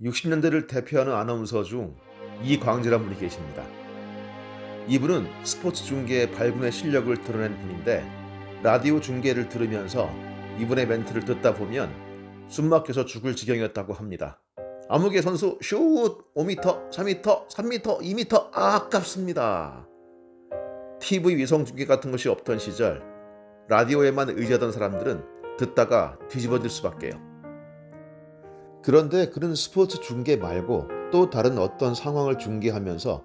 60년대를 대표하는 아나운서 중 이광재란 분이 계십니다. 이분은 스포츠 중계의 발군의 실력을 드러낸 분인데 라디오 중계를 들으면서 이분의 멘트를 듣다 보면 숨막혀서 죽을 지경이었다고 합니다. 아무개 선수 슛 5m, 4m, 3m, 2m 아깝습니다. TV 위성 중계 같은 것이 없던 시절 라디오에만 의지하던 사람들은 듣다가 뒤집어질 수밖에요. 그런데 그는 스포츠 중계 말고 또 다른 어떤 상황을 중계하면서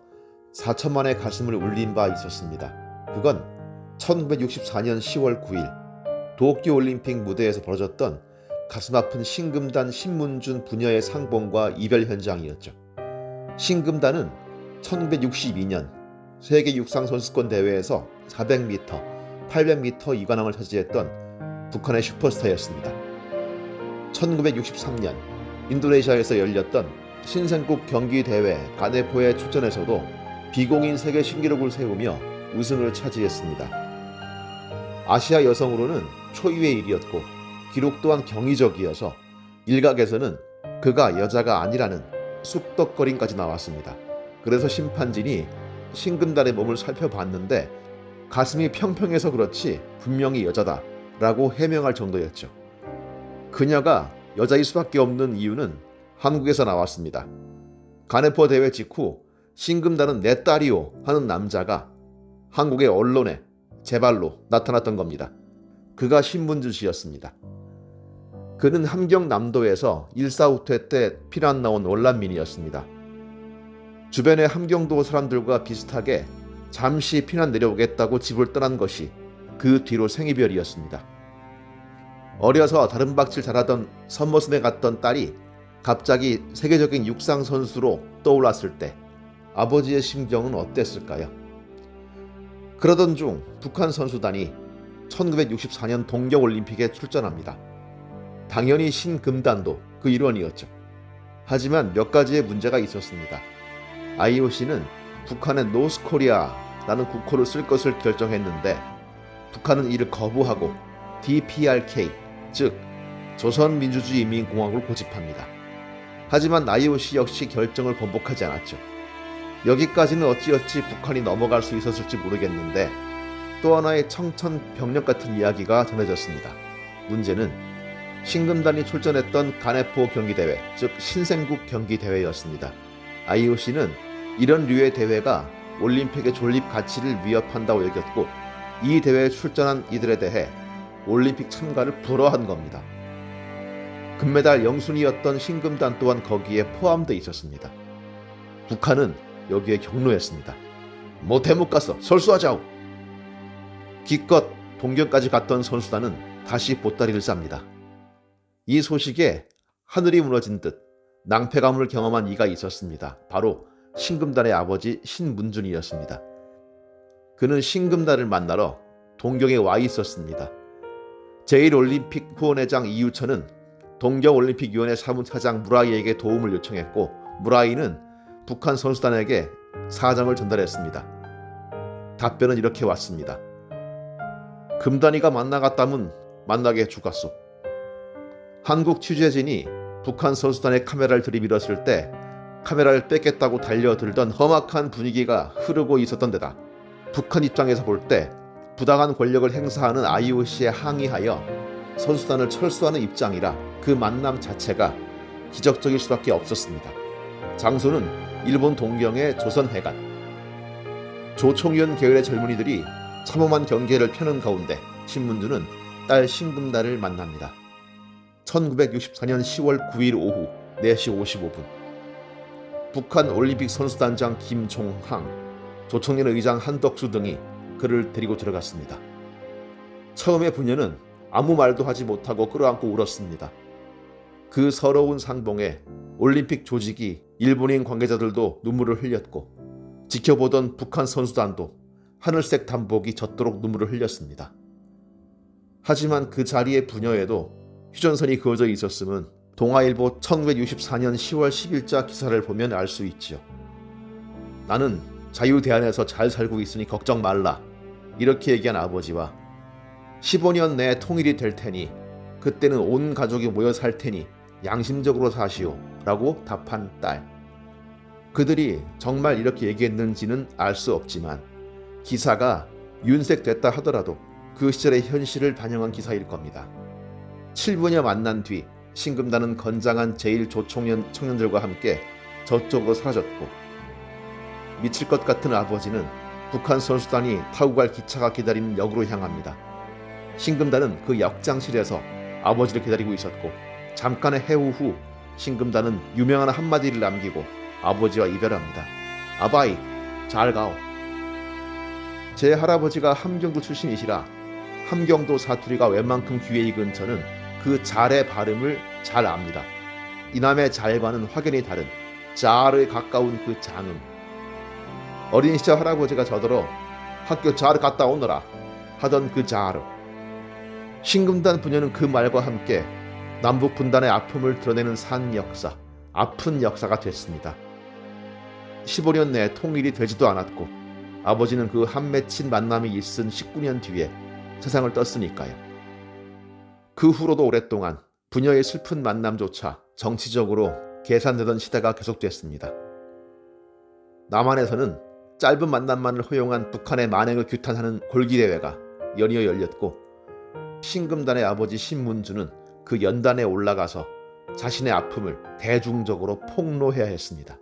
4천만의 가슴을 울린 바 있었습니다. 그건 1964년 10월 9일 도쿄올림픽 무대에서 벌어졌던 가슴 아픈 신금단 신문준 부녀의 상봉과 이별 현장이었죠. 신금단은 1962년 세계 육상 선수권 대회에서 400m, 800m 이관왕을 차지했던 북한의 슈퍼스타였습니다. 1963년 인도네시아에서 열렸던 신생국 경기대회 가네포의 출전에서도 비공인 세계 신기록을 세우며 우승을 차지했습니다. 아시아 여성으로는 초유의 일이었고 기록 또한 경이적이어서 일각에서는 그가 여자가 아니라는 쑥덕거림까지 나왔습니다. 그래서 심판진이 신금단의 몸을 살펴봤는데 가슴이 평평해서 그렇지 분명히 여자다 라고 해명할 정도였죠. 그녀가 여자일 수밖에 없는 이유는 한국에서 나왔습니다. 가네포 대회 직후 신금단은 내 딸이요 하는 남자가 한국의 언론에 제 발로 나타났던 겁니다. 그가 신문준 씨였습니다. 그는 함경남도에서 일사후퇴 때 피난 나온 월남민이었습니다. 주변의 함경도 사람들과 비슷하게 잠시 피난 내려오겠다고 집을 떠난 것이 그 뒤로 생이별이었습니다. 어려서 다른박질 잘하던 선머슴에 갔던 딸이 갑자기 세계적인 육상 선수로 떠올랐을 때 아버지의 심정은 어땠을까요? 그러던 중 북한 선수단이 1964년 동경올림픽에 출전합니다. 당연히 신금단도 그 일원이었죠. 하지만 몇 가지의 문제가 있었습니다. IOC는 북한의 노스코리아라는 국호를 쓸 것을 결정했는데 북한은 이를 거부하고 DPRK, 즉 조선민주주의인민공화국을 고집합니다. 하지만 IOC 역시 결정을 번복하지 않았죠. 여기까지는 어찌어찌 북한이 넘어갈 수 있었을지 모르겠는데 또 하나의 청천벽력 같은 이야기가 전해졌습니다. 문제는 신금단이 출전했던 가네포 경기대회, 즉 신생국 경기대회였습니다. IOC는 이런 류의 대회가 올림픽의 존립 가치를 위협한다고 여겼고 이 대회에 출전한 이들에 대해 올림픽 참가를 불허한 겁니다. 금메달 영순위였던 신금단 또한 거기에 포함되어 있었습니다. 북한은 여기에 격노했습니다. 못해 못 갔어. 설수하자오. 기껏 동경까지 갔던 선수단은 다시 보따리를 쌉니다. 이 소식에 하늘이 무너진 듯 낭패감을 경험한 이가 있었습니다. 바로 신금단의 아버지 신문준이었습니다. 그는 신금단을 만나러 동경에 와 있었습니다. 제1올림픽 후원회장 이유천은 동경올림픽위원회 사무차장 무라이에게 도움을 요청했고 무라이는 북한 선수단에게 사정을 전달했습니다. 답변은 이렇게 왔습니다. 금단이가 만나갔다면 만나게 죽었소. 한국 취재진이 북한 선수단의 카메라를 들이밀었을 때 카메라를 뺏겠다고 달려들던 험악한 분위기가 흐르고 있었던 데다 북한 입장에서 볼 때 부당한 권력을 행사하는 IOC에 항의하여 선수단을 철수하는 입장이라 그 만남 자체가 기적적일 수밖에 없었습니다. 장소는 일본 동경의 조선회관. 조총련 계열의 젊은이들이 참험한 경계를 펴는 가운데 신문준은 딸 신금단을 만납니다. 1964년 10월 9일 오후 4시 55분 북한 올림픽 선수단장 김종항, 조총련 의장 한덕수 등이 그를 데리고 들어갔습니다. 처음에 부녀는 아무 말도 하지 못하고 끌어안고 울었습니다. 그 서러운 상봉에 올림픽 조직이 일본인 관계자들도 눈물을 흘렸고 지켜보던 북한 선수단도 하늘색 단복이 젖도록 눈물을 흘렸습니다. 하지만 그 자리에 부녀에도 휴전선이 그어져 있었음은 동아일보 1964년 10월 10일자 기사를 보면 알 수 있지요. 나는 자유대한에서 잘 살고 있으니 걱정 말라. 이렇게 얘기한 아버지와 15년 내에 통일이 될 테니 그때는 온 가족이 모여 살 테니 양심적으로 사시오 라고 답한 딸. 그들이 정말 이렇게 얘기했는지는 알 수 없지만 기사가 윤색됐다 하더라도 그 시절의 현실을 반영한 기사일 겁니다. 7분여 만난 뒤 신금단은 건장한 제1조총련들과 함께 저쪽으로 사라졌고, 미칠 것 같은 아버지는 북한 선수단이 타고 갈 기차가 기다리는 역으로 향합니다. 신금단은 그 역장실에서 아버지를 기다리고 있었고, 잠깐의 해우 후 신금단은 유명한 한마디를 남기고 아버지와 이별합니다. 아바이 잘 가오. 제 할아버지가 함경도 출신이시라 함경도 사투리가 웬만큼 귀에 익은 저는 그 잘의 발음을 잘 압니다. 이남의 잘과는 확연히 다른 잘에 가까운 그 장음. 어린 시절 할아버지가 저더러 학교 잘 갔다 오너라 하던 그 잘. 신금단 부녀는 그 말과 함께 남북 분단의 아픔을 드러내는 산 역사, 아픈 역사가 됐습니다. 15년 내에 통일이 되지도 않았고 아버지는 그 한 맺힌 만남이 있은 19년 뒤에 세상을 떴으니까요. 그 후로도 오랫동안 부녀의 슬픈 만남조차 정치적으로 계산되던 시대가 계속됐습니다. 남한에서는 짧은 만남만을 허용한 북한의 만행을 규탄하는 골기대회가 연이어 열렸고, 신금단의 아버지 신문주는 그 연단에 올라가서 자신의 아픔을 대중적으로 폭로해야 했습니다.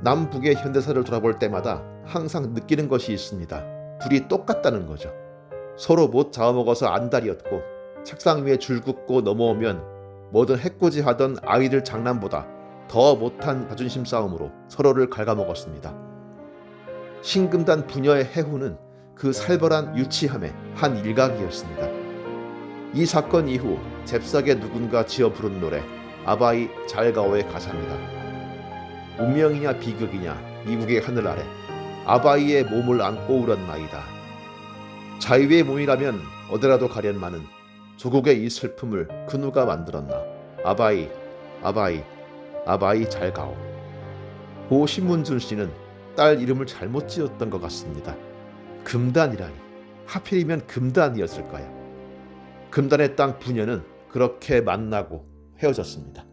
남북의 현대사를 돌아볼 때마다 항상 느끼는 것이 있습니다. 둘이 똑같다는 거죠. 서로 못 잡아먹어서 안달이었고, 책상 위에 줄 긋고 넘어오면 뭐든 해코지하던 아이들 장난보다 더 못한 자존심 싸움으로 서로를 갉아먹었습니다. 신금단 부녀의 해후는 그 살벌한 유치함의 한 일각이었습니다. 이 사건 이후 잽싸게 누군가 지어 부른 노래 아바이 잘가오의 가사입니다. 운명이냐 비극이냐 이국의 하늘 아래 아바이의 몸을 안고 울었나이다. 자유의 몸이라면 어디라도 가련마는 조국의 이 슬픔을 그 누가 만들었나. 아바이 아바이 아바이 잘가오. 고 신문준 씨는 딸 이름을 잘못 지었던 것 같습니다. 금단이라니, 하필이면 금단이었을까요? 금단의 땅 부녀는 그렇게 만나고 헤어졌습니다.